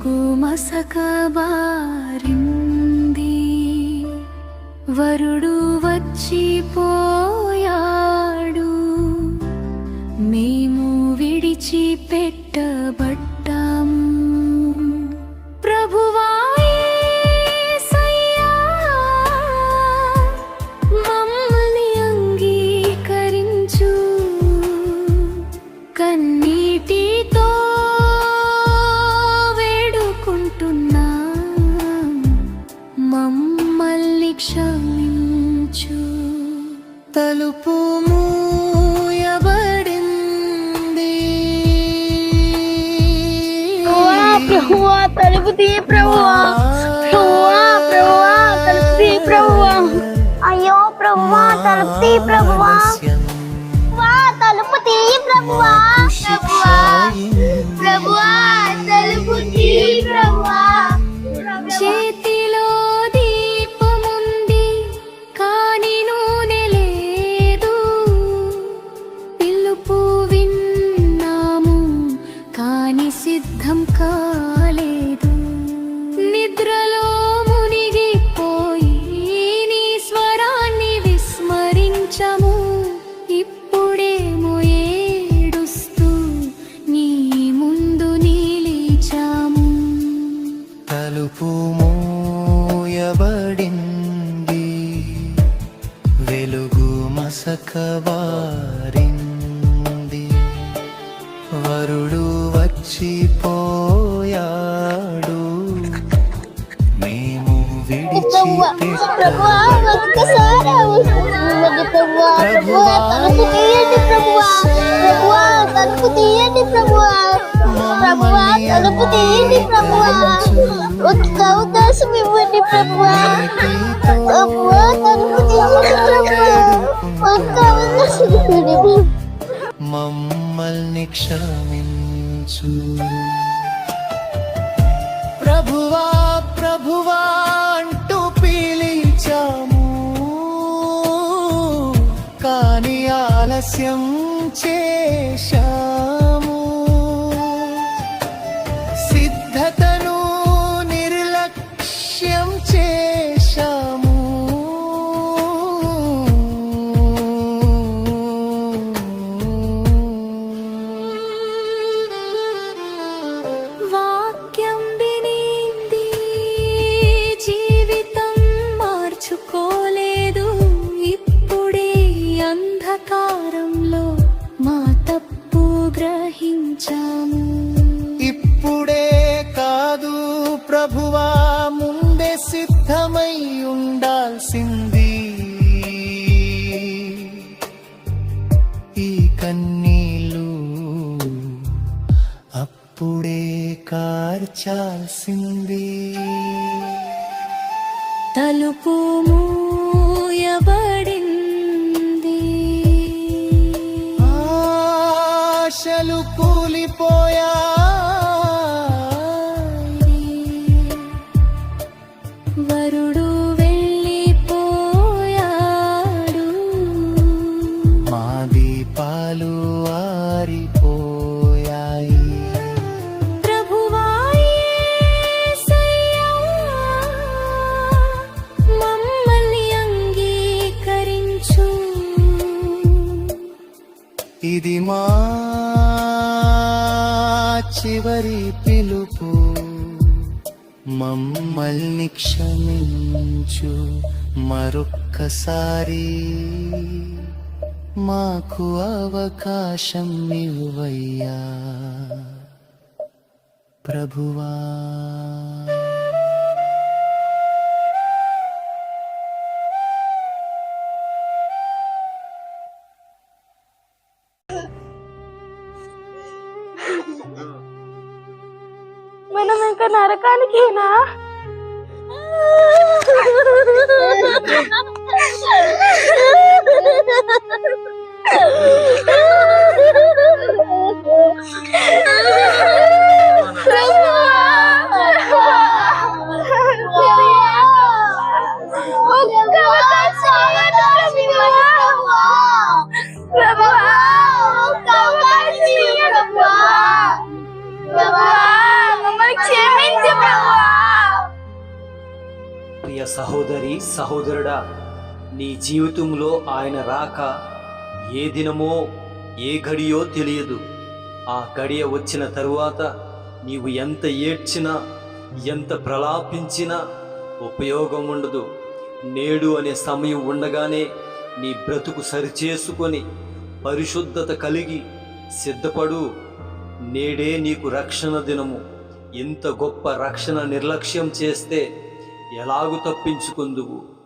వెలుగు మసకబారింది, వరుడు వచ్చిపోయాడు, మేము విడిచిపెట్టబడ్డాము. ప్రభువా యేసయ్యా, మమ్మల్ని అంగీకరించు. కన్నీటితో వేడుకుంటున్నాం, మమ్మల్ని క్షమించు. తలుపు మూయబడింది. ప్రభువా తలుపు తీ ప్రభువా, ప్రభువా ప్రభువా తలుపు తీ ప్రభువా. అయ్యో ప్రభువా తలుపు తీ ప్రభువా, తలుపు తీ ప్రభువా, ప్రభువా ప్రభువా తలుపు తీ ప్రభువా. చేతిలో దీపముంది కాని నూనె లేదు, పిలుపు విన్నాము కాని సిద్ధం కాలేదు. నిద్రలో మునిగిపోయి నీ స్వరాన్ని విస్మరించము, ఇప్పుడేమో ఏడుస్తూ నీ ముందు నిలిచాము. తలుపు మూయబడింది, వెలుగు మసకబారింది, వరుడు వచ్చిపోయాడు, మేము ప్రభువా ఒక్కసారి ప్రభువా, ప్రభువా తలుపు తీయండి ప్రభువా, ప్రభువా తలుపు తీయండి ప్రభువా, ప్రభువా తలుపు తీయండి ప్రభువా. ఒక్క అవకాశం ఇవ్వండి ప్రభువా, ప్రభువా తలుపు తీయండి ప్రభువా, ఒక్క అవకాశం ఇవ్వండి. మమ్మల్ని క్షమించు. ప్రభువా ప్రభువా అంటూ పిలిచాము, కాని ఆలస్యం చేశాము. సిద్ధతను నిర్లక్ష్యం చేశాము. వాక్యం వినింది, జీవితం మార్చుకోలేదు. ఇప్పుడే అంధకారంలో మా తప్పు గ్రహించాము. ఇప్పుడే కాదు ప్రభువా, ముందే సిద్ధమై ఉండాల్సింది. ఈ కన్నీళ్ళు అప్పుడే కార్చాల్సింది. తలుపు మూయబడింది, ఆశలు కూలిపోయాయి, వరుడు వెళ్ళిపోయాడు, మా దీపాలు ఆరిపోయాయి. ప్రభువా యేసయ్యా, మమ్మల్ని అంగీకరించు. ఇది మా చివరి పిలుపు, మమ్మల్ని క్షమించు. మరొక్కసారి మాకు అవకాశం ఇవ్వయ్యా ప్రభువా. మనం ఇంకా నరకానికేనా? మమ్మల్ని క్షమించండి. సహోదరి సహోదరుడా, నీ జీవితంలో ఆయన రాక ఏ దినమో ఏ గడియో తెలియదు. ఆ గడియ వచ్చిన తరువాత నీవు ఎంత ఏడ్చినా ఎంత ప్రలాపించినా ఉపయోగం ఉండదు. నేడు అనే సమయం ఉండగానే నీ బ్రతుకు సరిచేసుకొని పరిశుద్ధత కలిగి సిద్ధపడు. నేడే నీకు రక్షణ దినము. ఇంత గొప్ప రక్షణ నిర్లక్ష్యం చేస్తే ఎలాగు తప్పించుకుందువు?